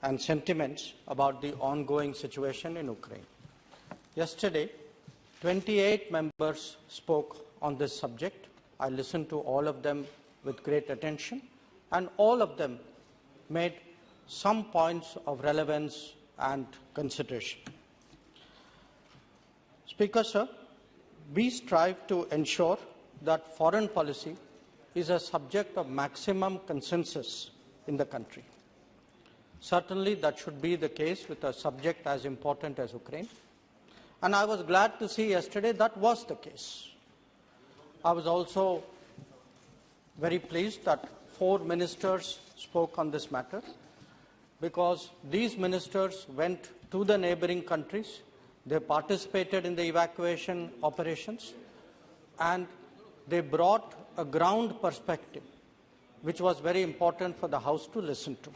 and sentiments about the ongoing situation in Ukraine. Yesterday, 28 members spoke on this subject. I listened to all of them with great attention, and all of them made some points of relevance and consideration. Speaker, sir, we strive to ensure that foreign policy is a subject of maximum consensus in the country. Certainly, that should be the case with a subject as important as Ukraine. And I was glad to see yesterday that was the case. I was also very pleased that 4 ministers spoke on this matter, because these ministers went to the neighboring countries, they participated in the evacuation operations, and they brought a ground perspective, which was very important for the House to listen to.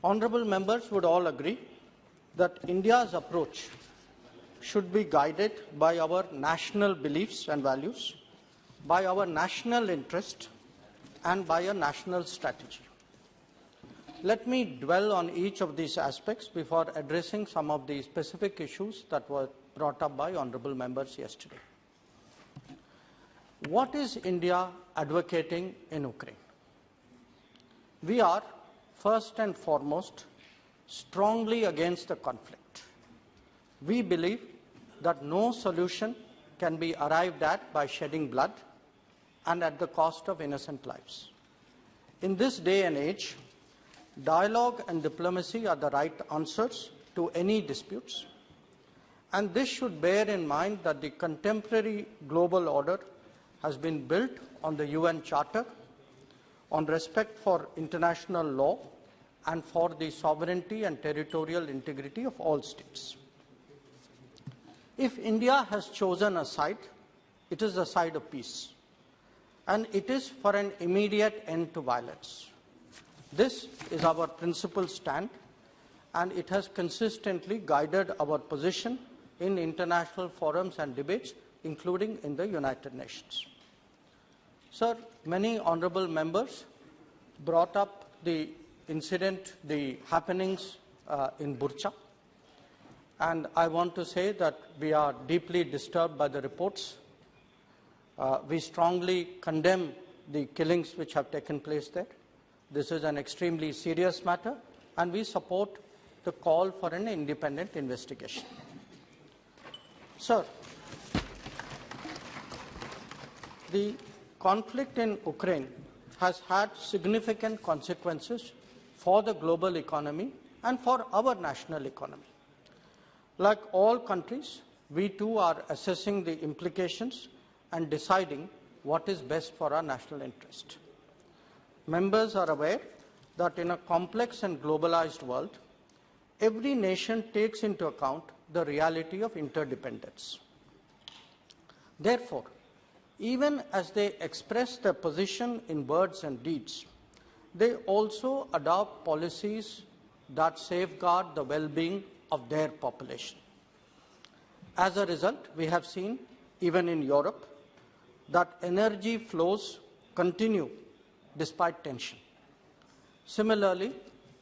Honourable members would all agree that India's approach should be guided by our national beliefs and values, by our national interest, and by a national strategy. Let me dwell on each of these aspects before addressing some of the specific issues that were brought up by honourable members yesterday. What is India advocating in Ukraine? We are, first and foremost, strongly against the conflict. We believe that no solution can be arrived at by shedding blood and at the cost of innocent lives. In this day and age, dialogue and diplomacy are the right answers to any disputes, and this should bear in mind that the contemporary global order has been built on the UN Charter, on respect for international law, and for the sovereignty and territorial integrity of all states. If India has chosen a side, it is the side of peace, and it is for an immediate end to violence. This is our principal stand, and it has consistently guided our position in international forums and debates, including in the United Nations. Sir, many honourable members brought up the incident, the happenings in Burcha, and I want to say that we are deeply disturbed by the reports. We strongly condemn the killings which have taken place there. This is an extremely serious matter, and we support the call for an independent investigation. Sir, the conflict in Ukraine has had significant consequences for the global economy and for our national economy. Like all countries, we too are assessing the implications and deciding what is best for our national interest. Members are aware that in a complex and globalized world, every nation takes into account the reality of interdependence. Therefore, even as they express their position in words and deeds, they also adopt policies that safeguard the well-being of their population. As a result, we have seen, even in Europe, that energy flows continue despite tension. Similarly,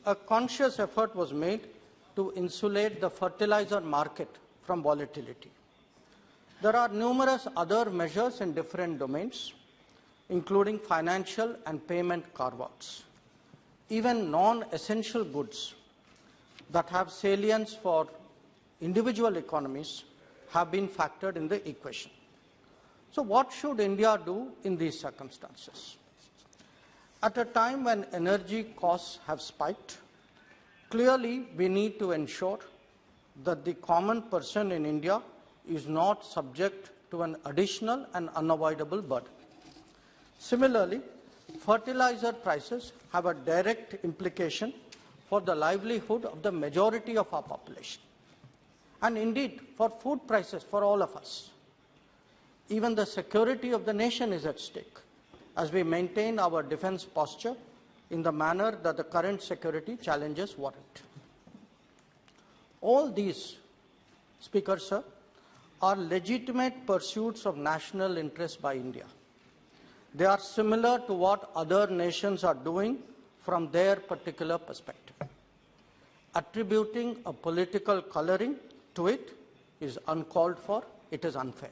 a conscious effort was made to insulate the fertilizer market from volatility. There are numerous other measures in different domains, including financial and payment carve-outs. Even non-essential goods that have salience for individual economies have been factored in the equation. So what should India do in these circumstances? At a time when energy costs have spiked, clearly we need to ensure that the common person in India is not subject to an additional and unavoidable burden. Similarly, fertilizer prices have a direct implication for the livelihood of the majority of our population, and indeed for food prices for all of us. Even the security of the nation is at stake as we maintain our defence posture in the manner that the current security challenges warrant. All these, Speaker, sir, are legitimate pursuits of national interest by India. They are similar to what other nations are doing from their particular perspective. Attributing a political coloring to it is uncalled for, it is unfair.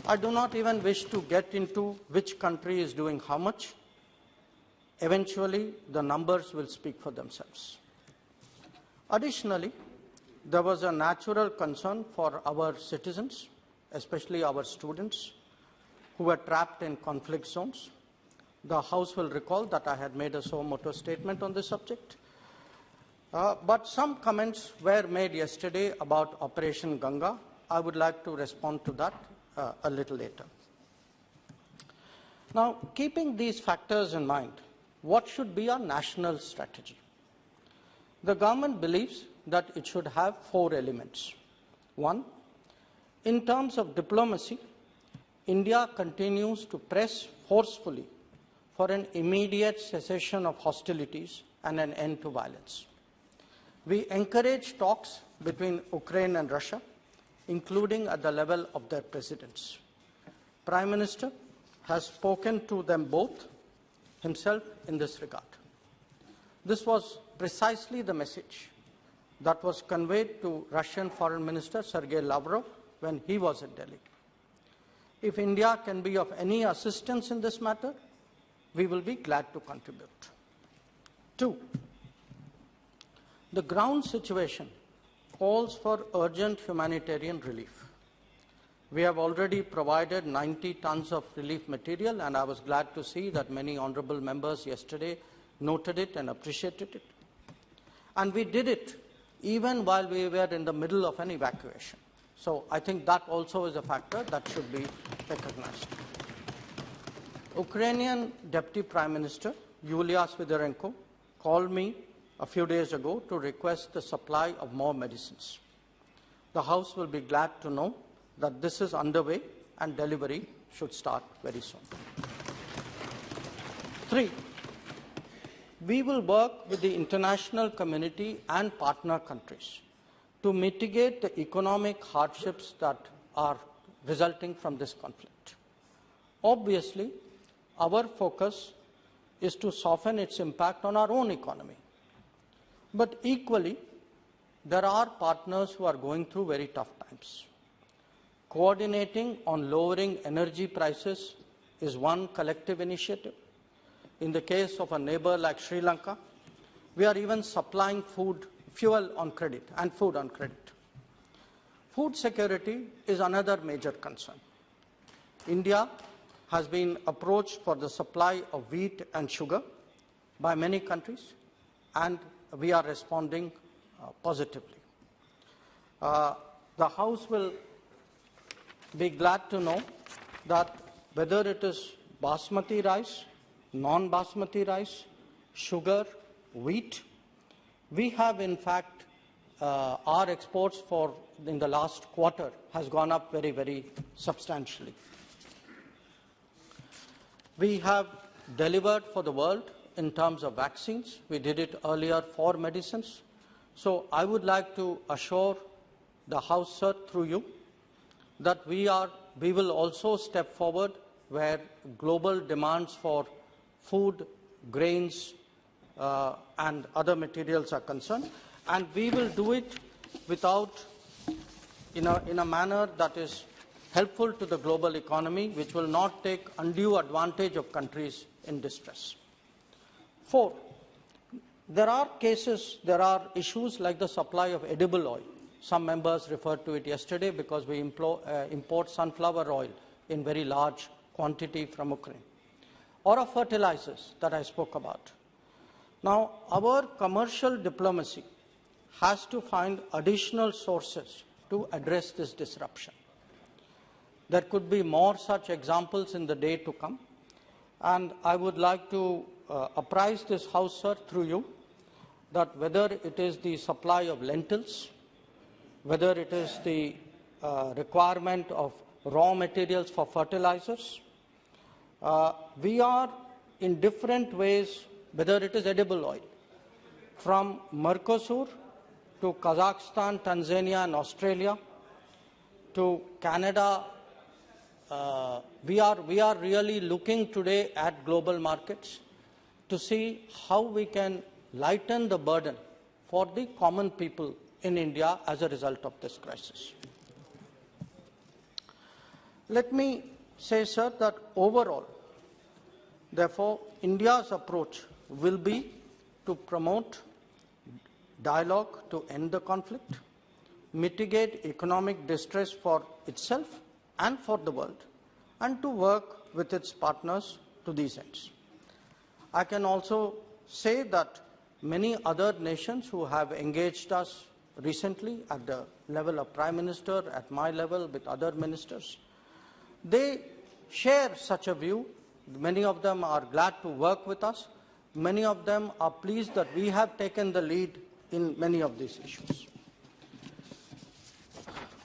I do not even wish to get into which country is doing how much. Eventually, the numbers will speak for themselves. Additionally, there was a natural concern for our citizens, especially our students, who were trapped in conflict zones. The House will recall that I had made a suo motu statement on this subject. But some comments were made yesterday about Operation Ganga. I would like to respond to that a little later. Now, keeping these factors in mind, what should be our national strategy? The government believes that it should have 4 elements. 1, in terms of diplomacy, India continues to press forcefully for an immediate cessation of hostilities and an end to violence. We encourage talks between Ukraine and Russia, including at the level of their presidents. Prime Minister has spoken to them both himself in this regard. This was precisely the message that was conveyed to Russian Foreign Minister Sergei Lavrov when he was in Delhi. If India can be of any assistance in this matter, we will be glad to contribute. 2, the ground situation calls for urgent humanitarian relief. We have already provided 90 tons of relief material, and I was glad to see that many honourable members yesterday noted it and appreciated it. And we did it even while we were in the middle of an evacuation. So I think that also is a factor that should be recognized. Ukrainian Deputy Prime Minister Yulia Svydorenko called me a few days ago to request the supply of more medicines. The House will be glad to know that this is underway and delivery should start very soon. 3, we will work with the international community and partner countries to mitigate the economic hardships that are resulting from this conflict. Obviously, our focus is to soften its impact on our own economy. But equally, there are partners who are going through very tough times. Coordinating on lowering energy prices is one collective initiative. In the case of a neighbor like Sri Lanka, we are even supplying fuel on credit and food on credit. Food security is another major concern. India has been approached for the supply of wheat and sugar by many countries, and we are responding positively. The House will be glad to know that whether it is basmati rice, non-basmati rice, sugar, wheat, we have in fact our exports in the last quarter has gone up very, very substantially. We have delivered for the world in terms of vaccines. We did it earlier for medicines. So I would like to assure the House, sir, through you, that we will also step forward where global demands for food, grains, and other materials are concerned, and we will do it in a manner that is helpful to the global economy, which will not take undue advantage of countries in distress. 4, there are issues like the supply of edible oil. Some members referred to it yesterday because we import sunflower oil in very large quantity from Ukraine, or of fertilizers that I spoke about. Now, our commercial diplomacy has to find additional sources to address this disruption. There could be more such examples in the day to come, and I would like to apprise this House, sir, through you, that whether it is the supply of lentils, whether it is the requirement of raw materials for fertilizers, we are in different ways, whether it is edible oil, from Mercosur to Kazakhstan, Tanzania and Australia, to Canada, we are really looking today at global markets to see how we can lighten the burden for the common people in India as a result of this crisis. Let me say, sir, that overall, therefore, India's approach will be to promote dialogue to end the conflict, mitigate economic distress for itself and for the world, and to work with its partners to these ends. I can also say that many other nations who have engaged us recently at the level of Prime Minister, at my level with other ministers, they share such a view. Many of them are glad to work with us. Many of them are pleased that we have taken the lead in many of these issues.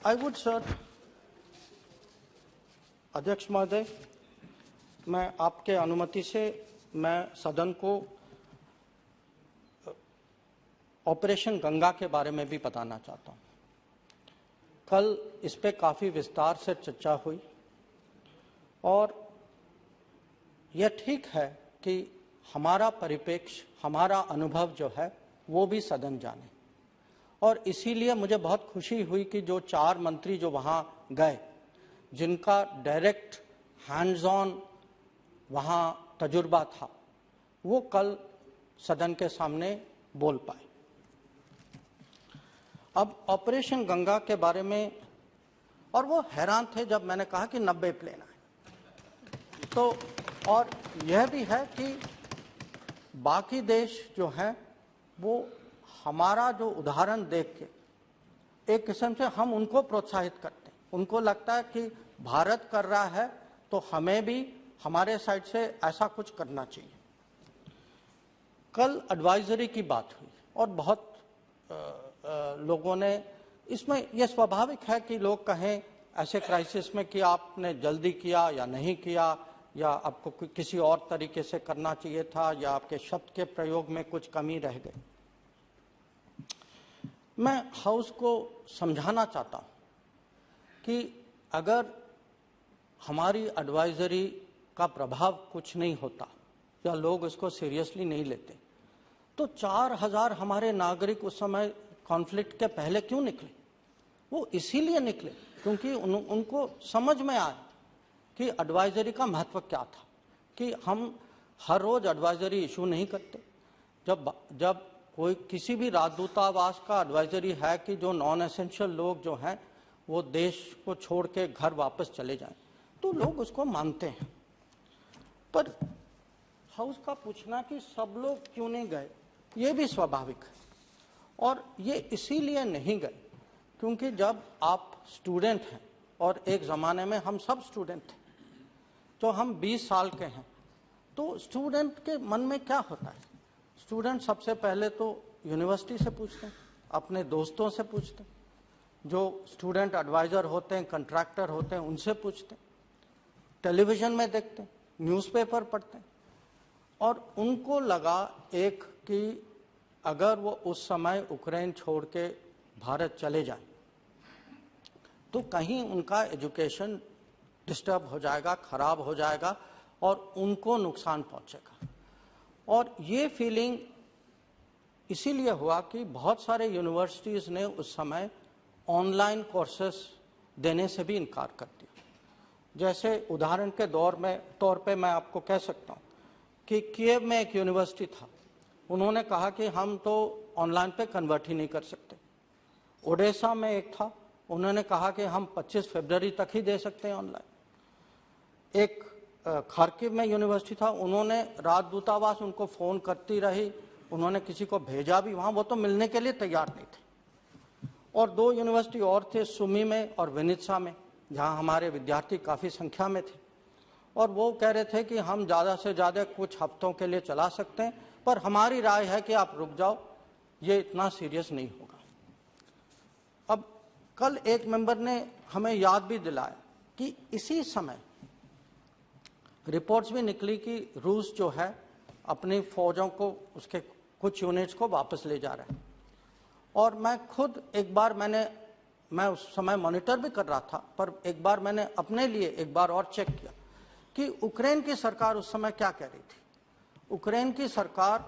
I would, sir, अध्यक्ष महोदय, मैं आपके अनुमति से मैं सदन को operation Ganga के बारे में भी बताना चाहता हूँ। कल इस पे काफ़ी विस्तार से चर्चा हुई और यह ठीक है कि हमारा परिप्रेक्ष्य, हमारा अनुभव जो है वो भी सदन जाने, और इसीलिए मुझे बहुत खुशी हुई कि जो 4 मंत्री जो वहाँ गए, जिनका डायरेक्ट हैंड्स ऑन वहाँ तजुर्बा था, वो कल सदन के सामने बोल पाए। अब ऑपरेशन गंगा के बारे में, और वो हैरान थे जब मैंने कहा कि 90 प्लेन आए, तो और यह भी है कि बाकी देश जो हैं वो हमारा जो उदाहरण देख के एक किस्म से हम उनको प्रोत्साहित करते हैं। उनको लगता है कि भारत कर रहा है तो हमें भी हमारे साइड से ऐसा कुछ करना चाहिए। कल एडवाइजरी की बात हुई और बहुत लोगों ने इसमें, यह स्वाभाविक है कि लोग कहें ऐसे क्राइसिस में कि आपने जल्दी किया या नहीं किया, या आपको किसी और तरीके से करना चाहिए था, या आपके शब्द के प्रयोग में कुछ कमी रह गई। मैं हाउस को समझाना चाहता हूँ कि अगर हमारी एडवाइजरी का प्रभाव कुछ नहीं होता या लोग इसको सीरियसली नहीं लेते, तो 4000 हमारे नागरिक उस समय कॉन्फ्लिक्ट के पहले क्यों निकले? वो इसीलिए निकले क्योंकि उनको समझ में आया कि एडवाइजरी का महत्व क्या था, कि हम हर रोज एडवाइजरी इशू नहीं करते। जब कोई किसी भी राजदूतावास का एडवाइजरी है कि जो नॉन एसेंशियल लोग जो हैं वो देश को छोड़ के घर वापस चले जाएं, तो लोग उसको मानते हैं। पर हाउस का पूछना कि सब लोग क्यों नहीं गए, ये भी स्वाभाविक है, और ये इसीलिए नहीं गए क्योंकि जब आप स्टूडेंट हैं, और एक ज़माने में हम सब स्टूडेंट थे, तो हम 20 साल के हैं, तो स्टूडेंट के मन में क्या होता है? स्टूडेंट सबसे पहले तो यूनिवर्सिटी से पूछते हैं, अपने दोस्तों से पूछते हैं, जो स्टूडेंट एडवाइज़र होते हैं, कंट्रैक्टर होते हैं, उनसे पूछते हैं, टेलीविज़न में देखते हैं, न्यूज़पेपर पढ़ते हैं, और उनको लगा एक कि अगर वो उस समय यूक्रेन छोड़ के भारत चले जाए तो कहीं उनका एजुकेशन डिस्टर्ब हो जाएगा, खराब हो जाएगा और उनको नुकसान पहुंचेगा। और ये फीलिंग इसीलिए हुआ कि बहुत सारे यूनिवर्सिटीज़ ने उस समय ऑनलाइन कोर्सेस देने से भी इनकार कर दिया। जैसे उदाहरण के तौर पे मैं आपको कह सकता हूँ कि कीव में एक यूनिवर्सिटी था, उन्होंने कहा कि हम तो ऑनलाइन पे कन्वर्ट ही नहीं कर सकते। ओडिशा में एक था, उन्होंने कहा कि हम 25 फरवरी तक ही दे सकते हैं ऑनलाइन। एक खार्किव में यूनिवर्सिटी था, उन्होंने राजदूतावास उनको फ़ोन करती रही, उन्होंने किसी को भेजा भी वहाँ, वो तो मिलने के लिए तैयार नहीं थे। और 2 यूनिवर्सिटी और थे, सुमी में और विनित्सा में, जहाँ हमारे विद्यार्थी काफ़ी संख्या में थे, और वो कह रहे थे कि हम ज़्यादा से ज़्यादा कुछ हफ्तों के लिए चला सकते हैं, पर हमारी राय है कि आप रुक जाओ, ये इतना सीरियस नहीं होगा। अब कल एक मेंबर ने हमें याद भी दिलाया कि इसी समय रिपोर्ट्स भी निकली कि रूस जो है अपनी फौजों को, उसके कुछ यूनिट्स को वापस ले जा रहा है। और मैं खुद एक बार मैंने मैं उस समय मॉनिटर भी कर रहा था, पर एक बार मैंने अपने लिए एक बार और चेक किया कि यूक्रेन की सरकार उस समय क्या कह रही थी। यूक्रेन की सरकार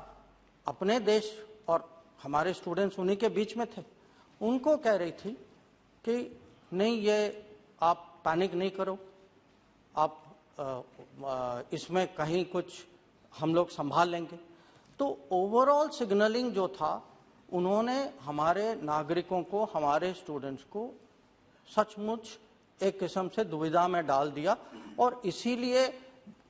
अपने देश और हमारे स्टूडेंट्स उन्हीं के बीच में थे, उनको कह रही थी कि नहीं, ये आप पैनिक नहीं करो, आप इसमें कहीं कुछ हम लोग संभाल लेंगे। तो ओवरऑल सिग्नलिंग जो था, उन्होंने हमारे नागरिकों को, हमारे स्टूडेंट्स को सचमुच एक किस्म से दुविधा में डाल दिया, और इसीलिए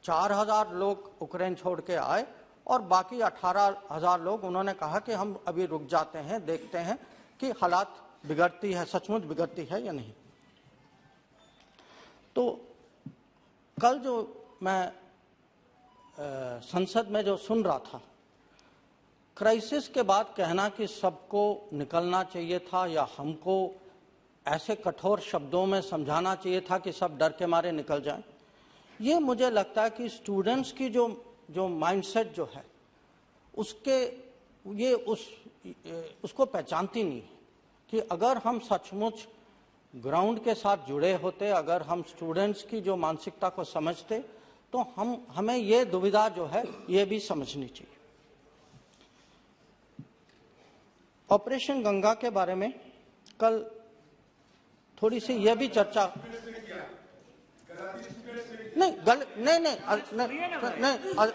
4000 लोग यूक्रेन छोड़ के आए और बाकी 18,000 लोग उन्होंने कहा कि हम अभी रुक जाते हैं, देखते हैं कि हालात बिगड़ती है, सचमुच बिगड़ती है या नहीं। तो कल जो मैं संसद में जो सुन रहा था, क्राइसिस के बाद कहना कि सबको निकलना चाहिए था या हमको ऐसे कठोर शब्दों में समझाना चाहिए था कि सब डर के मारे निकल जाएं, ये मुझे लगता है कि स्टूडेंट्स की जो माइंडसेट जो है, उसको पहचानती नहीं है कि अगर हम सचमुच ग्राउंड के साथ जुड़े होते, अगर हम स्टूडेंट्स की जो मानसिकता को समझते, तो हमें ये दुविधा जो है ये भी समझनी चाहिए। ऑपरेशन गंगा के बारे में कल थोड़ी सी यह भी चर्चा नहीं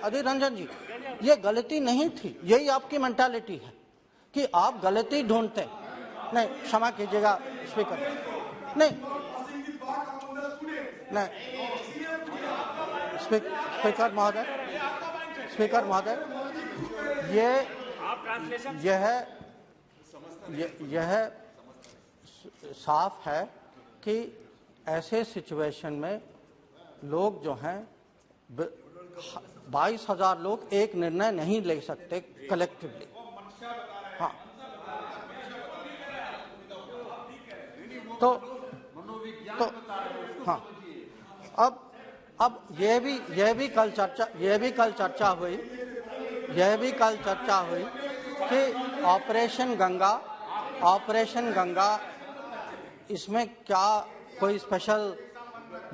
अधीर रंजन जी, ये गलती नहीं थी, यही आपकी मेंटालिटी है कि आप गलती ढूंढते। नहीं, क्षमा कीजिएगा स्पीकर, नहीं स्पीकर महोदय, यह साफ है कि ऐसे सिचुएशन में लोग जो हैं 22,000 लोग एक निर्णय नहीं ले सकते कलेक्टिवली। हाँ, तो हाँ, अब यह भी कल चर्चा हुई कि ऑपरेशन गंगा इसमें क्या कोई स्पेशल,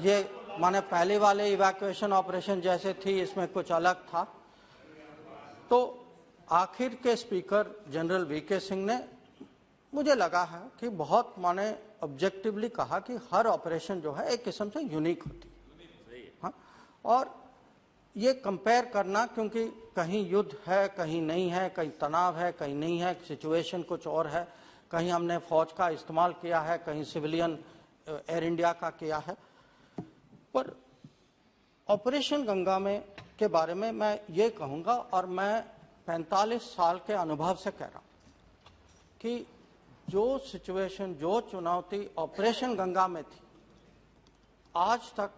ये माने पहले वाले इवैक्यूएशन ऑपरेशन जैसे थी, इसमें कुछ अलग था। तो आखिर के स्पीकर जनरल वीके सिंह ने, मुझे लगा है कि बहुत माने ऑब्जेक्टिवली कहा कि हर ऑपरेशन जो है एक किस्म से यूनिक होती है। हाँ, और ये कंपेयर करना, क्योंकि कहीं युद्ध है, कहीं नहीं है, कहीं तनाव है, कहीं नहीं है, सिचुएशन कुछ और है, कहीं हमने फौज का इस्तेमाल किया है, कहीं सिविलियन एयर इंडिया का किया है। पर ऑपरेशन गंगा में के बारे में मैं ये कहूँगा, और मैं 45 साल के अनुभव से कह रहा हूँ कि जो सिचुएशन, जो चुनौती ऑपरेशन गंगा में थी, आज तक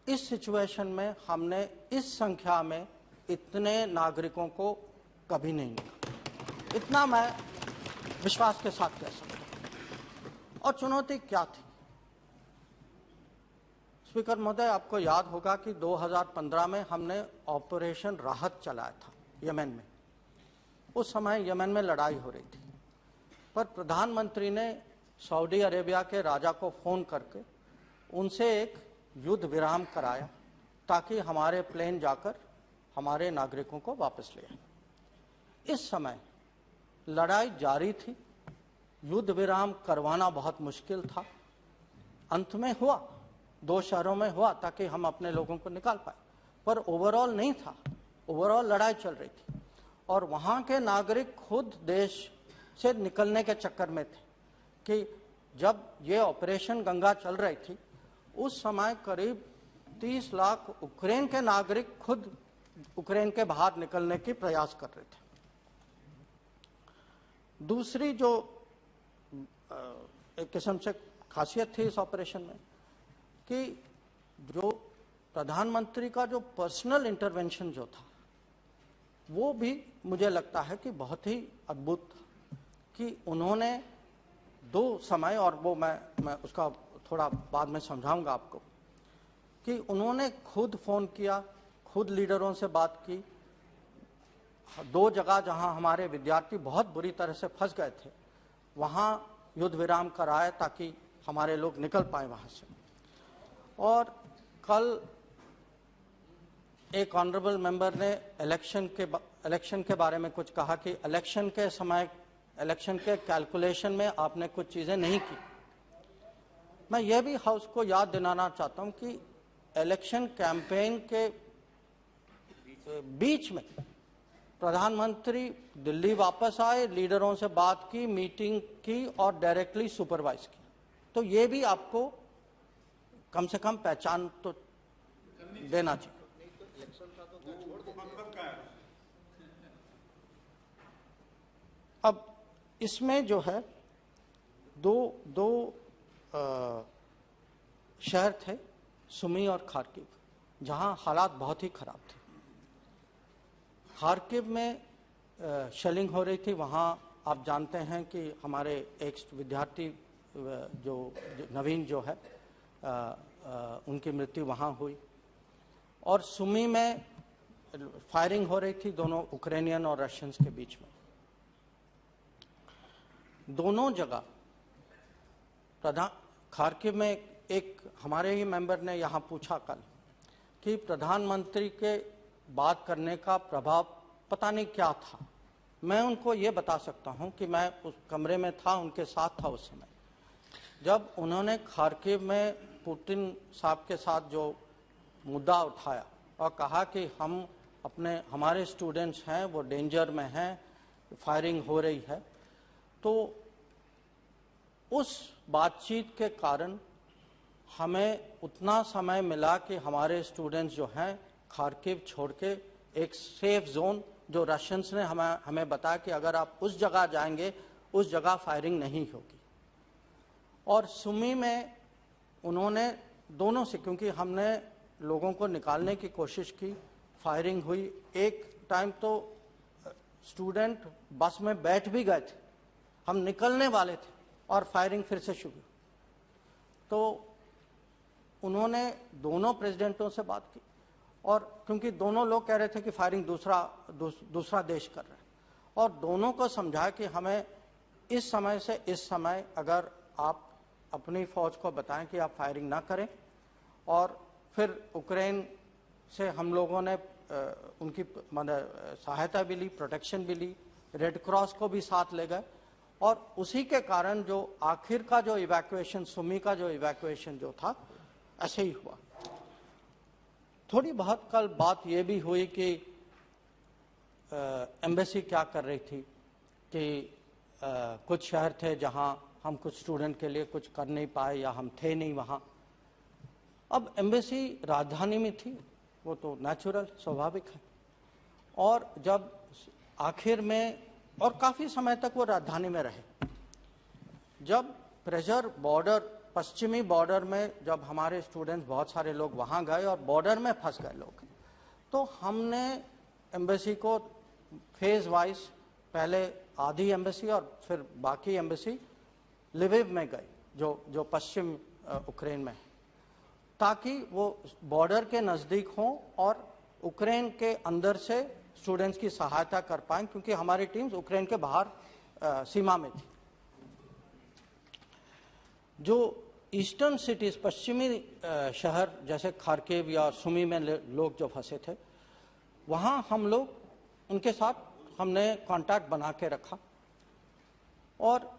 इस सिचुएशन में हमने इस संख्या में इतने नागरिकों को कभी नहीं मिला। इतना मैं विश्वास के साथ कह सकता हूँ। और चुनौती क्या थी? स्पीकर महोदय, आपको याद होगा कि 2015 में हमने ऑपरेशन राहत चलाया था यमन में। उस समय यमन में लड़ाई हो रही थी, पर प्रधानमंत्री ने सऊदी अरेबिया के राजा को फ़ोन करके उनसे एक युद्ध विराम कराया ताकि हमारे प्लेन जाकर हमारे नागरिकों को वापस ले आए। इस समय लड़ाई जारी थी, युद्ध विराम करवाना बहुत मुश्किल था। अंत में हुआ, 2 शहरों में हुआ ताकि हम अपने लोगों को निकाल पाए, पर ओवरऑल नहीं था। ओवरऑल लड़ाई चल रही थी और वहाँ के नागरिक खुद देश से निकलने के चक्कर में थे कि जब ये ऑपरेशन गंगा चल रही थी, उस समय करीब 30 लाख यूक्रेन के नागरिक खुद यूक्रेन के बाहर निकलने की प्रयास कर रहे थे। दूसरी जो एक किस्म से खासियत थी इस ऑपरेशन में कि जो प्रधानमंत्री का जो पर्सनल इंटरवेंशन जो था, वो भी मुझे लगता है कि बहुत ही अद्भुत था कि उन्होंने 2 समय, और वो मैं उसका थोड़ा बाद में समझाऊंगा आपको, कि उन्होंने खुद फ़ोन किया, खुद लीडरों से बात की। 2 जगह जहां हमारे विद्यार्थी बहुत बुरी तरह से फंस गए थे, वहां युद्ध विराम कराए ताकि हमारे लोग निकल पाए वहाँ से। और कल एक ऑनरेबल मेंबर ने इलेक्शन के बारे में कुछ कहा कि इलेक्शन के समय, इलेक्शन के कैलकुलेशन में आपने कुछ चीज़ें नहीं की। मैं यह भी हाउस को याद दिलाना चाहता हूं कि इलेक्शन कैंपेन के बीच में प्रधानमंत्री दिल्ली वापस आए, लीडरों से बात की, मीटिंग की और डायरेक्टली सुपरवाइज की। तो ये भी आपको कम से कम पहचान तो देना चाहिए। अब इसमें जो है दो शहर थे, सुमी और खार्किव, जहां हालात बहुत ही खराब थे। खार्किव में शेलिंग हो रही थी। वहां आप जानते हैं कि हमारे एक विद्यार्थी जो नवीन जो है उनकी मृत्यु वहां हुई। और सुमी में फायरिंग हो रही थी दोनों यूक्रेनियन और रशियंस के बीच में। दोनों जगह खार्किव में एक हमारे ही मेंबर ने यहाँ पूछा कल कि प्रधानमंत्री के बात करने का प्रभाव पता नहीं क्या था। मैं उनको ये बता सकता हूँ कि मैं उस कमरे में था, उनके साथ था उस समय, जब उन्होंने खार्किव में पुतिन साहब के साथ जो मुद्दा उठाया और कहा कि हमारे स्टूडेंट्स हैं वो डेंजर में हैं, फायरिंग हो रही है। तो उस बातचीत के कारण हमें उतना समय मिला कि हमारे स्टूडेंट्स जो हैं खार्किव छोड़ के एक सेफ जोन, जो रशियंस ने हमें बताया कि अगर आप उस जगह जाएंगे उस जगह फायरिंग नहीं होगी। और सुमी में उन्होंने दोनों से, क्योंकि हमने लोगों को निकालने की कोशिश की, फायरिंग हुई। एक टाइम तो स्टूडेंट बस में बैठ भी गए थे, हम निकलने वाले थे और फायरिंग फिर से शुरू। तो उन्होंने दोनों प्रेसिडेंटों से बात की, और क्योंकि दोनों लोग कह रहे थे कि फायरिंग दूसरा देश कर रहा है, और दोनों को समझाया कि हमें इस समय से इस समय अगर आप अपनी फौज को बताएं कि आप फायरिंग ना करें। और फिर यूक्रेन से हम लोगों ने उनकी सहायता भी ली, प्रोटेक्शन भी ली, रेड क्रॉस को भी साथ ले गए। और उसी के कारण जो आखिर का जो इवैक्यूएशन, सुमी का जो इवैक्यूएशन जो था, ऐसे ही हुआ। थोड़ी बहुत कल बात ये भी हुई कि एम्बेसी क्या कर रही थी, कि कुछ शहर थे जहां हम कुछ स्टूडेंट के लिए कुछ कर नहीं पाए या हम थे नहीं वहां। अब एम्बेसी राजधानी में थी, वो तो नेचुरल, स्वाभाविक है। और जब आखिर में, और काफी समय तक वो राजधानी में रहे, जब प्रेशर बॉर्डर, पश्चिमी बॉर्डर में जब हमारे स्टूडेंट्स बहुत सारे लोग वहां गए और बॉर्डर में फंस गए लोग, तो हमने एम्बेसी को फेज वाइज, पहले आधी एम्बेसी और फिर बाकी एम्बेसी लिविव में गए, जो पश्चिम यूक्रेन में है, ताकि वो बॉर्डर के नज़दीक हों और यूक्रेन के अंदर से स्टूडेंट्स की सहायता कर पाएं, क्योंकि हमारी टीम्स यूक्रेन के बाहर सीमा में थी। जो ईस्टर्न सिटीज, पश्चिमी शहर जैसे खार्किव या सुमी में लोग जो फंसे थे, वहाँ हम लोग उनके साथ हमने कांटेक्ट बना के रखा और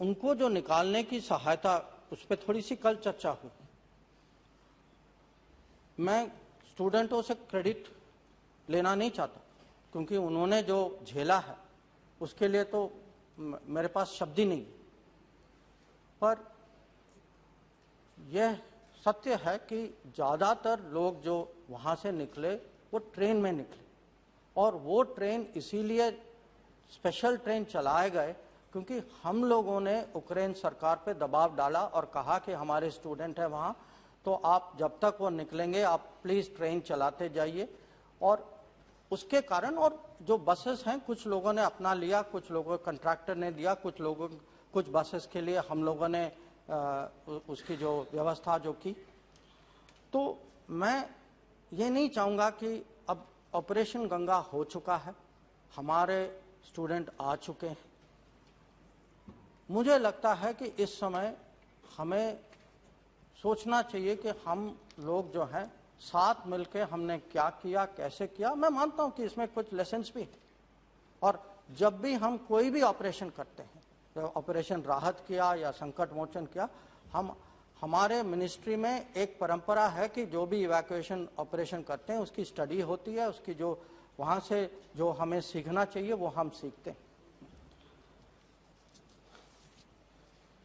उनको जो निकालने की सहायता, उस पर थोड़ी सी कल चर्चा हुई। मैं स्टूडेंटों से क्रेडिट लेना नहीं चाहता, क्योंकि उन्होंने जो झेला है उसके लिए तो मेरे पास शब्द ही नहीं। पर यह सत्य है कि ज़्यादातर लोग जो वहाँ से निकले वो ट्रेन में निकले, और वो ट्रेन इसीलिए स्पेशल ट्रेन चलाए गए क्योंकि हम लोगों ने यूक्रेन सरकार पे दबाव डाला और कहा कि हमारे स्टूडेंट हैं वहाँ, तो आप जब तक वो निकलेंगे आप प्लीज़ ट्रेन चलाते जाइए। और उसके कारण, और जो बसेस हैं कुछ लोगों ने अपना लिया, कुछ लोगों कंट्रैक्टर ने दिया, कुछ बसेस के लिए हम लोगों ने उसकी जो व्यवस्था जो की। तो मैं ये नहीं चाहूँगा कि अब ऑपरेशन गंगा हो चुका है, हमारे स्टूडेंट आ चुके हैं, मुझे लगता है कि इस समय हमें सोचना चाहिए कि हम लोग जो हैं साथ मिलकर हमने क्या किया, कैसे किया। मैं मानता हूं कि इसमें कुछ लेसन्स भी हैं, और जब भी हम कोई भी ऑपरेशन करते हैं, तो ऑपरेशन राहत किया या संकट मोचन किया, हमारे मिनिस्ट्री में एक परंपरा है कि जो भी इवैक्यूएशन ऑपरेशन करते हैं उसकी स्टडी होती है, उसकी जो वहां से जो हमें सीखना चाहिए वो हम सीखते हैं।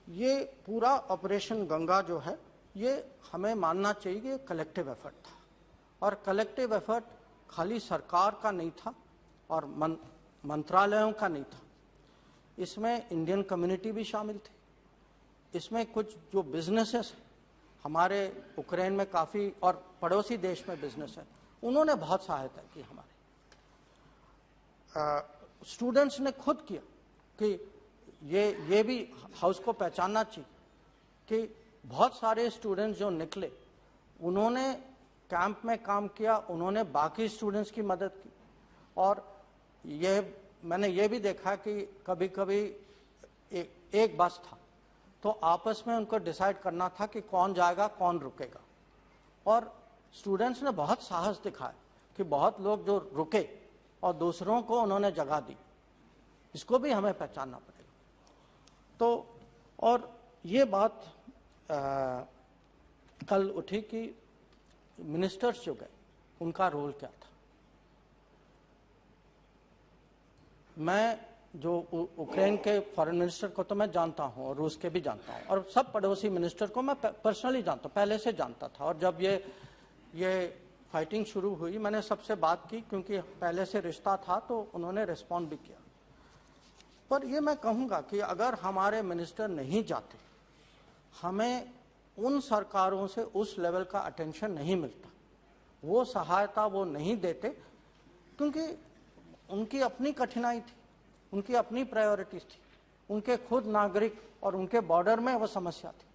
ये पूरा ऑपरेशन गंगा जो है ये हमें मानना चाहिए कि कलेक्टिव एफर्ट था, और कलेक्टिव एफर्ट खाली सरकार का नहीं था और मंत्रालयों का नहीं था। इसमें इंडियन कम्युनिटी भी शामिल थी, इसमें कुछ जो बिजनेसेस हमारे यूक्रेन में काफ़ी और पड़ोसी देश में बिजनेस है, उन्होंने बहुत सहायता की हमारे। स्टूडेंट्स ने खुद किया कि ये भी हाउस को पहचानना चाहिए कि बहुत सारे स्टूडेंट्स जो निकले उन्होंने कैंप में काम किया, उन्होंने बाकी स्टूडेंट्स की मदद की। और मैंने ये भी देखा कि कभी कभी एक बस था तो आपस में उनको डिसाइड करना था कि कौन जाएगा कौन रुकेगा, और स्टूडेंट्स ने बहुत साहस दिखाया कि बहुत लोग जो रुके और दूसरों को उन्होंने जगह दी। इसको भी हमें पहचानना पड़ेगा। तो और ये बात कल उठी कि मिनिस्टर्स जो गए उनका रोल क्या था। मैं जो यूक्रेन के फॉरेन मिनिस्टर को तो मैं जानता हूं और रूस के भी जानता हूं, और सब पड़ोसी मिनिस्टर को मैं पर्सनली जानता हूं, पहले से जानता था। और जब ये फाइटिंग शुरू हुई मैंने सबसे बात की, क्योंकि पहले से रिश्ता था, तो उन्होंने रिस्पॉन्ड भी किया। पर ये मैं कहूँगा कि अगर हमारे मिनिस्टर नहीं जाते, हमें उन सरकारों से उस लेवल का अटेंशन नहीं मिलता, वो सहायता वो नहीं देते, क्योंकि उनकी अपनी कठिनाई थी, उनकी अपनी प्रायोरिटीज थी, उनके खुद नागरिक और उनके बॉर्डर में वो समस्या थी।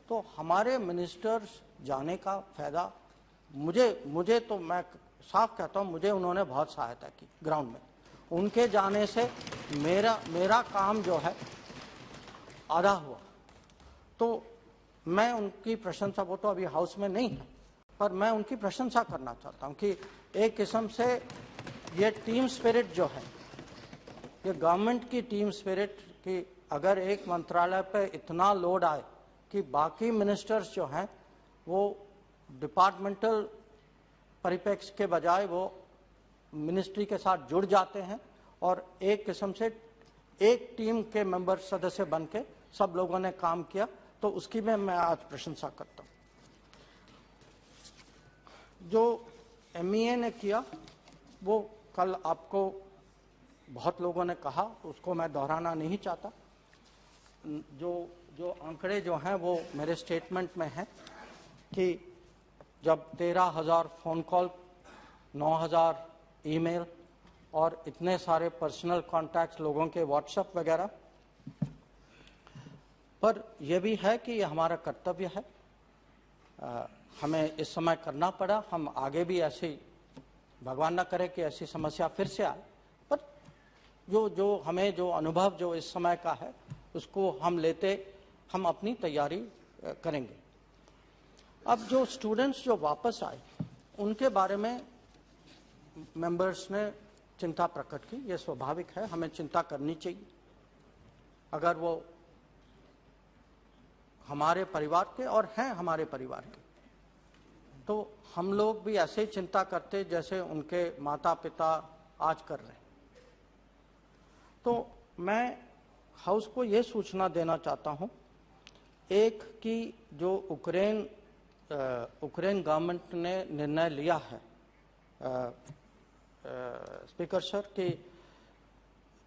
तो हमारे मिनिस्टर्स जाने का फायदा मुझे तो मैं साफ कहता हूँ, मुझे उन्होंने बहुत सहायता की ग्राउंड में। उनके जाने से मेरा काम जो है आधा हुआ। तो मैं उनकी प्रशंसा, वो तो अभी हाउस में नहीं है, पर मैं उनकी प्रशंसा करना चाहता हूँ कि एक किस्म से ये टीम स्पिरिट जो है, ये गवर्नमेंट की टीम स्पिरिट, कि अगर एक मंत्रालय पे इतना लोड आए कि बाकी मिनिस्टर्स जो हैं वो डिपार्टमेंटल परिप्रेक्ष्य के बजाय वो मिनिस्ट्री के साथ जुड़ जाते हैं और एक किस्म से एक टीम के मेंबर सदस्य बन के सब लोगों ने काम किया, तो उसकी मैं आज प्रशंसा करता हूँ। जो MEA ने किया वो कल आपको बहुत लोगों ने कहा, उसको मैं दोहराना नहीं चाहता। जो आंकड़े जो हैं वो मेरे स्टेटमेंट में हैं कि जब 13,000 फ़ोन कॉल, 9,000 ईमेल और इतने सारे पर्सनल कॉन्टैक्ट्स लोगों के व्हाट्सएप वगैरह, पर यह भी है कि ये हमारा कर्तव्य है, हमें इस समय करना पड़ा। हम आगे भी ऐसे, भगवान न करे कि ऐसी समस्या फिर से आए, पर जो हमें जो अनुभव जो इस समय का है उसको हम अपनी तैयारी करेंगे। अब जो स्टूडेंट्स जो वापस आए उनके बारे में मेंबर्स ने चिंता प्रकट की। ये स्वाभाविक है, हमें चिंता करनी चाहिए। अगर वो हमारे परिवार के और हैं हमारे परिवार के, तो हम लोग भी ऐसे ही चिंता करते जैसे उनके माता पिता आज कर रहे हैं। तो मैं हाउस को ये सूचना देना चाहता हूं, एक कि जो यूक्रेन गवर्नमेंट ने निर्णय लिया है, स्पीकर सर, कि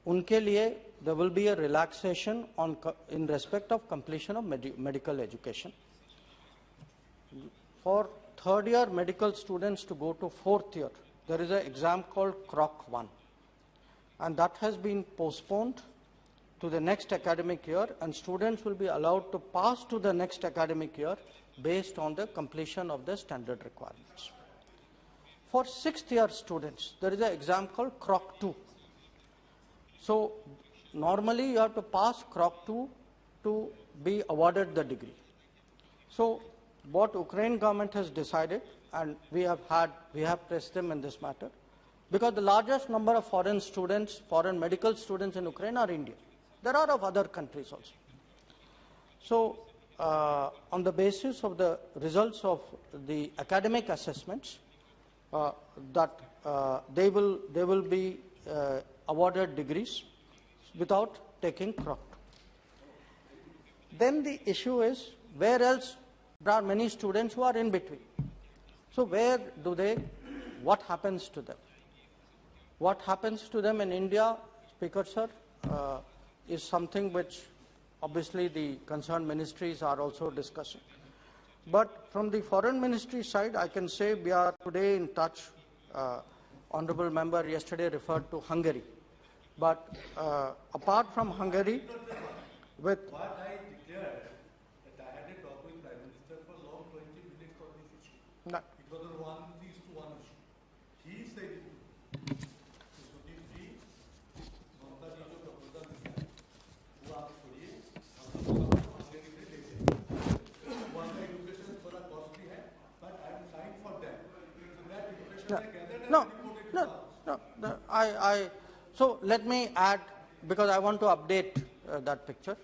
उनके लिए there will be a relaxation in respect of completion of medical education. For third year medical students to go to fourth year, there is an exam called CROC 1, and that has been postponed to the next academic year, and students will be allowed to pass to the next academic year based on the completion of the standard requirements. For sixth year students, there is an exam called CROC 2. So normally you have to pass Croc 2 to be awarded the degree. So what Ukraine government has decided, and we have pressed them in this matter, because the largest number of foreign students, foreign medical students in Ukraine are Indian. There are of other countries also. So on the basis of the results of the academic assessments, they will be awarded degrees without taking Croc. Then the issue is, where else there are many students who are in between. So where do they, what happens to them? What happens to them in India, Speaker Sir, is something which obviously the concerned ministries are also discussing. But from the foreign ministry side, I can say we are today in touch. Honorable member yesterday referred to Hungary. But apart from Hungary, with what I declared that I had a talk with Prime Minister for long 20 minutes on this issue. No. It was a 1:1 issue. He said so let me add, because I want to update that picture.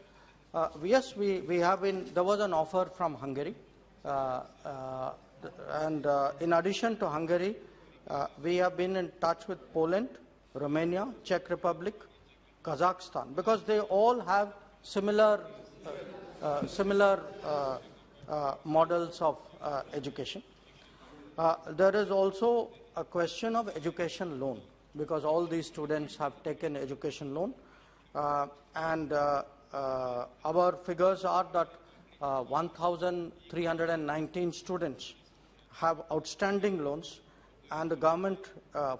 Yes, we have been, there was an offer from Hungary, and in addition to Hungary, we have been in touch with Poland, Romania, Czech Republic, Kazakhstan, because they all have similar models of education. There is also a question of education loan, because all these students have taken education loan, and our figures are that 1,319 students have outstanding loans, and the government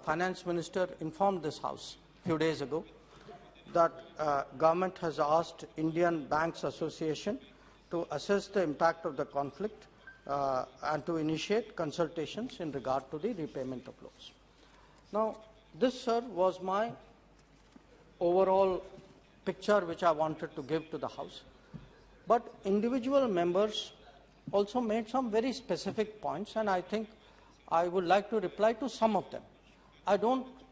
finance minister informed this House a few days ago that government has asked Indian Banks Association to assess the impact of the conflict and to initiate consultations in regard to the repayment of loans. Now, this, sir, was my overall picture which I wanted to give to the House. But individual members also made some very specific points, and I think I would like to reply to some of them.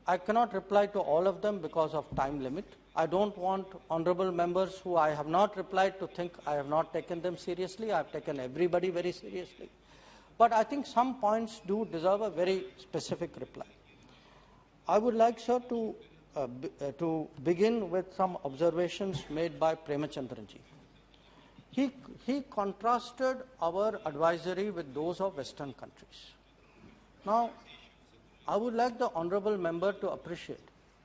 I cannot reply to all of them because of time limit. I don't want honorable members who I have not replied to think I have not taken them seriously. I have taken everybody very seriously. But I think some points do deserve a very specific reply. I would like, sir, to begin with some observations made by Premachandranji. He contrasted our advisory with those of Western countries. Now, I would like the honorable member to appreciate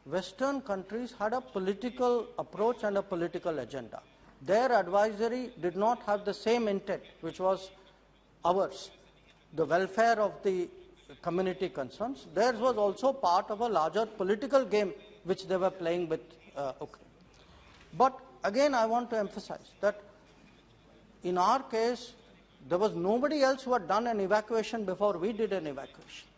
Western countries had a political approach and a political agenda. Their advisory did not have the same intent which was ours, the welfare of the community concerns. Theirs was also part of a larger political game which they were playing with Ukraine. But again, I want to emphasize that in our case, there was nobody else who had done an evacuation before we did an evacuation.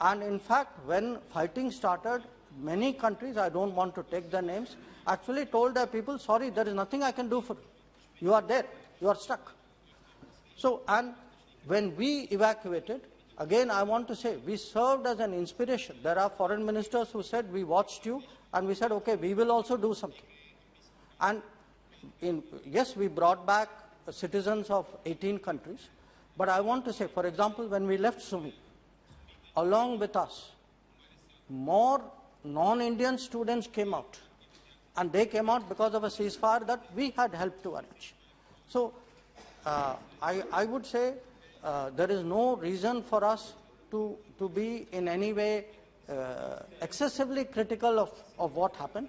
And in fact, when fighting started, many countries, I don't want to take their names, actually told their people, sorry, there is nothing I can do for you. You are there, you are stuck. So, and when we evacuated, again I want to say, we served as an inspiration. There are foreign ministers who said, we watched you, and we said, okay, we will also do something. And yes, we brought back citizens of 18 countries, but I want to say, for example, when we left Sumy, along with us, more non-Indian students came out, and they came out because of a ceasefire that we had helped to arrange. So I would say there is no reason for us to be in any way excessively critical of what happened.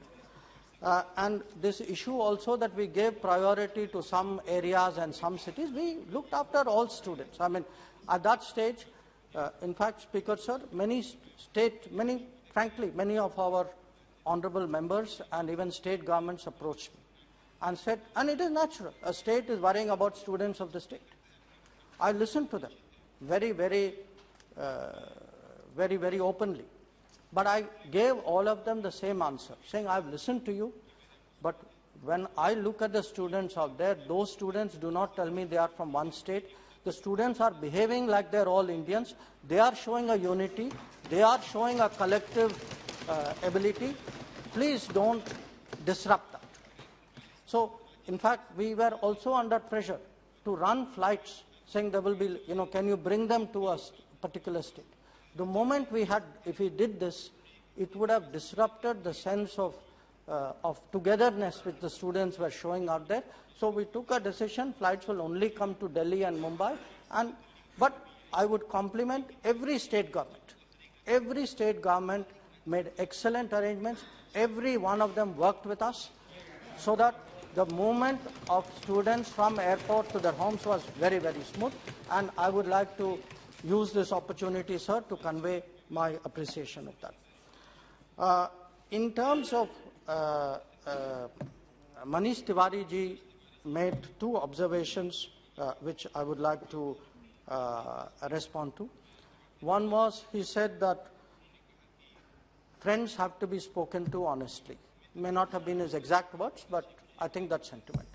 And this issue also that we gave priority to some areas and some cities, we looked after all students. I mean, at that stage, in fact, Speaker Sir, frankly, many of our honorable members and even state governments approached me and said, and it is natural, a state is worrying about students of the state. I listened to them very, very openly. But I gave all of them the same answer, saying, I've listened to you. But when I look at the students out there, those students do not tell me they are from one state. The students are behaving like they're all Indians. They are showing a unity. They are showing a collective ability. Please don't disrupt that. So, in fact, we were also under pressure to run flights saying there will be, can you bring them to a particular state? The moment if we did this, it would have disrupted the sense of togetherness which the students were showing out there. So we took a decision, flights will only come to Delhi and Mumbai. But I would compliment every state government. Every state government made excellent arrangements. Every one of them worked with us so that the movement of students from airport to their homes was very, very smooth. And I would like to use this opportunity, sir, to convey my appreciation of that. In terms of Manish Tiwari ji made two observations which I would like to respond to. One was, he said that friends have to be spoken to honestly. May not have been his exact words, but I think that sentiment.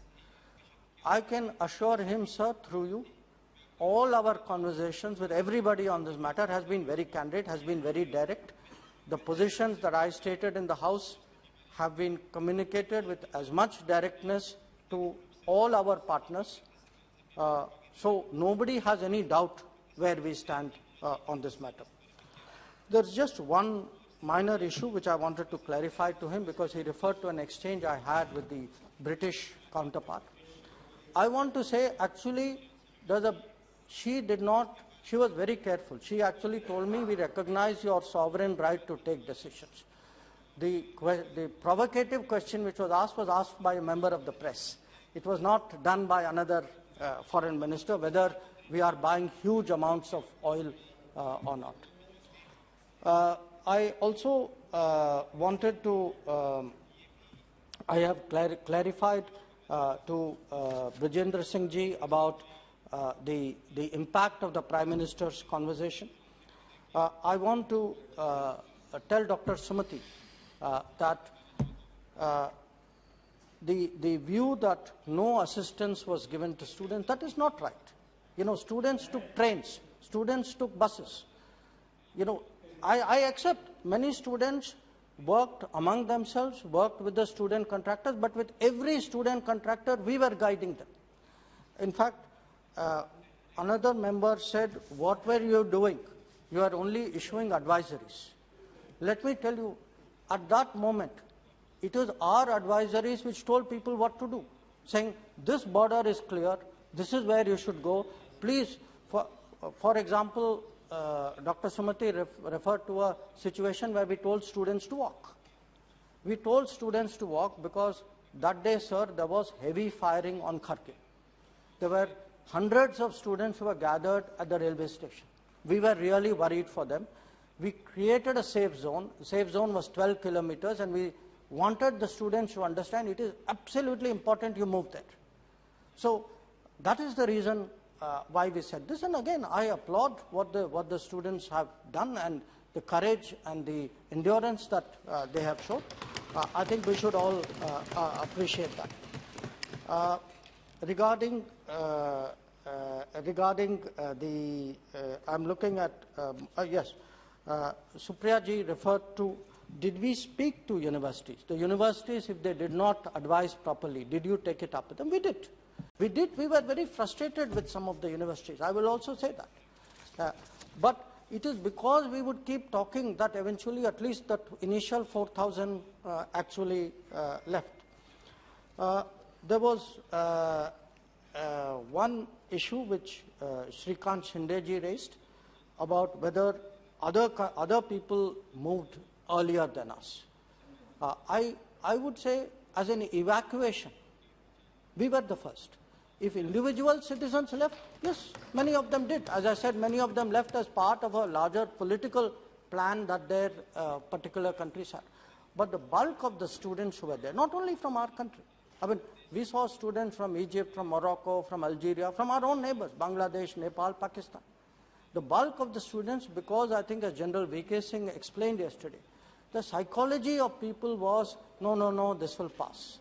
I can assure him, sir, through you, all our conversations with everybody on this matter has been very candid, has been very direct. The positions that I stated in the House have been communicated with as much directness to all our partners. So nobody has any doubt where we stand on this matter. There's just one minor issue which I wanted to clarify to him, because he referred to an exchange I had with the British counterpart. I want to say, actually, she was very careful. She actually told me, we recognize your sovereign right to take decisions. The provocative question which was asked by a member of the press. It was not done by another foreign minister, whether we are buying huge amounts of oil or not. I also wanted to, I have clarified to Brajendra Singh ji about the impact of the Prime Minister's conversation. I want to tell Dr. Sumati that the view that no assistance was given to students, that is not right. Students took trains, students took buses. I accept many students worked among themselves, worked with the student contractors, but with every student contractor, we were guiding them. In fact, another member said, what were you doing? You are only issuing advisories. Let me tell you, at that moment, it was our advisories which told people what to do, saying, this border is clear, this is where you should go. Please, for example, Dr. Sumati referred to a situation where we told students to walk. We told students to walk because that day, sir, there was heavy firing on Kharkiv. There were hundreds of students who were gathered at the railway station. We were really worried for them. We created a safe zone. The safe zone was 12 kilometers, and we wanted the students to understand it is absolutely important you move there. So that is the reason why we said this. And again, I applaud what the students have done and the courage and the endurance that they have shown. I think we should all appreciate that. Regarding I'm looking at, yes, Supriya ji referred to, did we speak to universities? The universities, if they did not advise properly, did you take it up with them? We did. We did. We were very frustrated with some of the universities. I will also say that. But it is because we would keep talking that eventually at least that initial 4,000 actually left. There was one issue which Shrikant Shinde ji raised about whether other people moved earlier than us. I would say as an evacuation, we were the first. If individual citizens left, yes, many of them did. As I said, many of them left as part of a larger political plan that their particular countries had. But the bulk of the students who were there, not only from our country, I mean, we saw students from Egypt, from Morocco, from Algeria, from our own neighbors, Bangladesh, Nepal, Pakistan. The bulk of the students, because I think as General V.K. Singh explained yesterday, the psychology of people was, no, this will pass.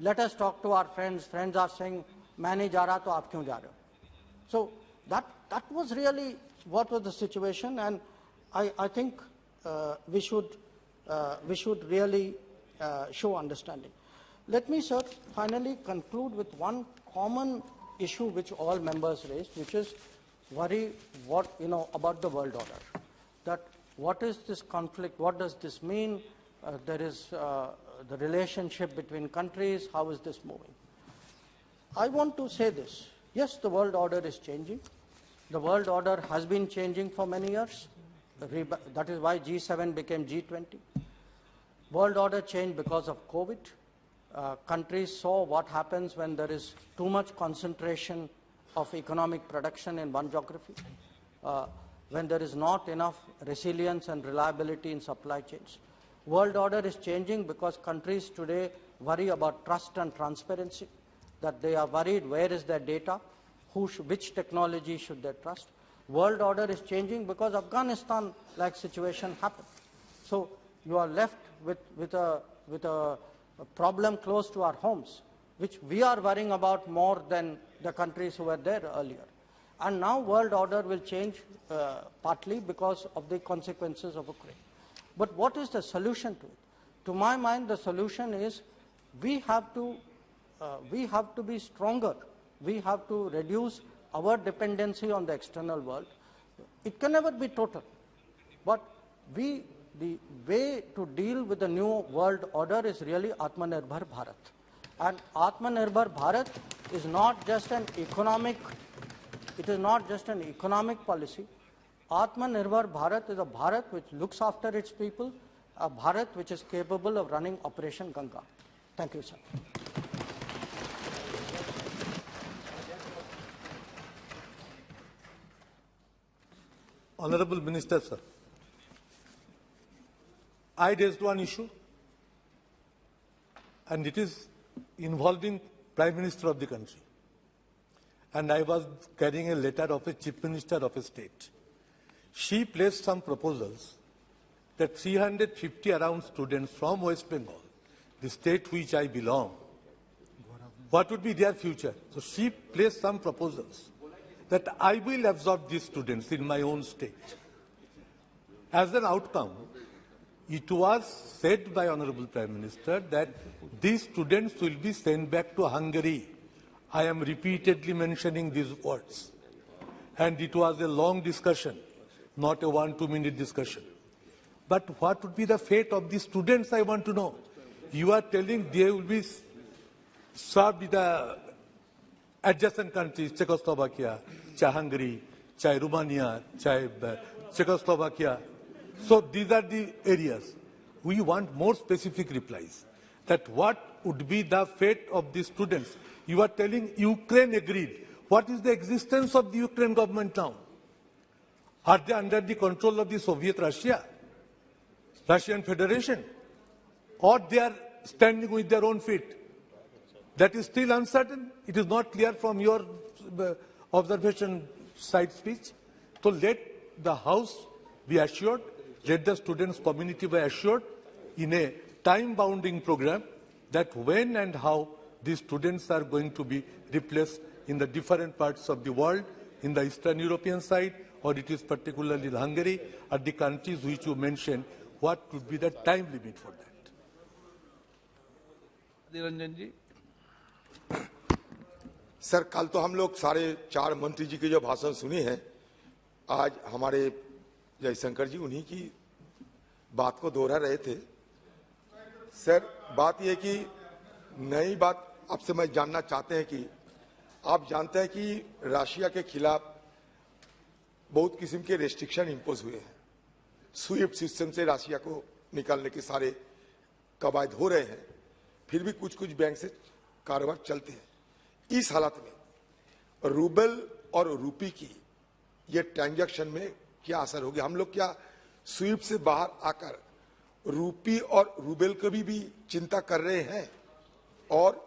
let us talk to our friends. Friends are saying, "मैं नहीं जा रहा तो आप क्यों जा रहे हो?" So that was really what was the situation, and I think we should really show understanding. Let me, sir, finally conclude with one common issue which all members raised, which is worry about the world order. That what is this conflict? What does this mean? There is the relationship between countries. How is this moving? I want to say this. Yes, the world order is changing. The world order has been changing for many years. That is why G7 became G20. World order changed because of COVID. Countries saw what happens when there is too much concentration of economic production in one geography, when there is not enough resilience and reliability in supply chains. World order is changing because countries today worry about trust and transparency, that they are worried where is their data, which technology should they trust. World order is changing because Afghanistan-like situation happened. So you are left with a problem close to our homes, which we are worrying about more than the countries who were there earlier. And now world order will change partly because of the consequences of Ukraine. But what is the solution to it? To my mind, the solution is we have to be stronger. We have to reduce our dependency on the external world. It can never be total, but the way to deal with the new world order is really Atmanirbhar Bharat. And Atmanirbhar Bharat is not just an economic policy. Atmanirbhar Bharat is a Bharat which looks after its people, a Bharat which is capable of running Operation Ganga. Thank you, sir. Honorable Minister, sir, I raised one issue, and it is involving Prime Minister of the country. And I was carrying a letter of a Chief Minister of a state. She placed some proposals that 350 around students from West Bengal, the state which I belong, what would be their future? So she placed some proposals that I will absorb these students in my own state. As an outcome, it was said by Honorable Prime Minister that these students will be sent back to Hungary. I am repeatedly mentioning these words. And it was a long discussion, not a 1-2 minute discussion. But what would be the fate of these students, I want to know. You are telling they will be served in the adjacent countries, Czechoslovakia, Hungary, Romania, Czechoslovakia. So these are the areas. We want more specific replies. That what would be the fate of these students? You are telling Ukraine agreed. What is the existence of the Ukraine government now? Are they under the control of the Soviet Russia, Russian Federation? Or they are standing with their own feet? That is still uncertain. It is not clear from your observation side speech. So let the House be assured, let the students' community be assured in a time-bounding program that when and how these students are going to be replaced in the different parts of the world, in the Eastern European side, or it is particularly Hungary, or the countries which you mentioned, what would be the time limit for that? Niranjan ji. Sir, कल तो हम लोग सारे 4 मंत्री जी के जो भाषण सुनी है, आज हमारे जयशंकर जी उन्हीं की बात को दोहरा रहे थे। सर, बात यह कि नई बात आपसे मैं जानना चाहते हैं कि आप जानते हैं कि रशिया के खिलाफ बहुत किस्म के रेस्ट्रिक्शन इंपोज हुए हैं। स्विफ्ट सिस्टम से रशिया को निकालने के सारे कवायद हो रहे हैं, फिर भी कुछ कुछ बैंक से कारोबार चलते हैं। इस हालत में रूबल और रूपी की ये ट्रांजैक्शन में क्या असर होगी? हम लोग क्या स्विफ्ट से बाहर आकर रूपी और रूबल को भी चिंता कर रहे हैं? और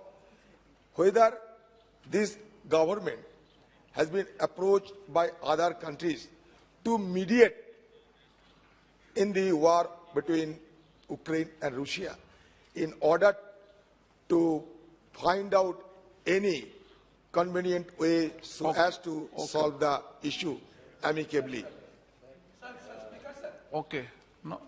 whether this government has been approached by other countries to mediate in the war between Ukraine and Russia, in order to find out any convenient way so as to solve the issue amicably. Okay. No.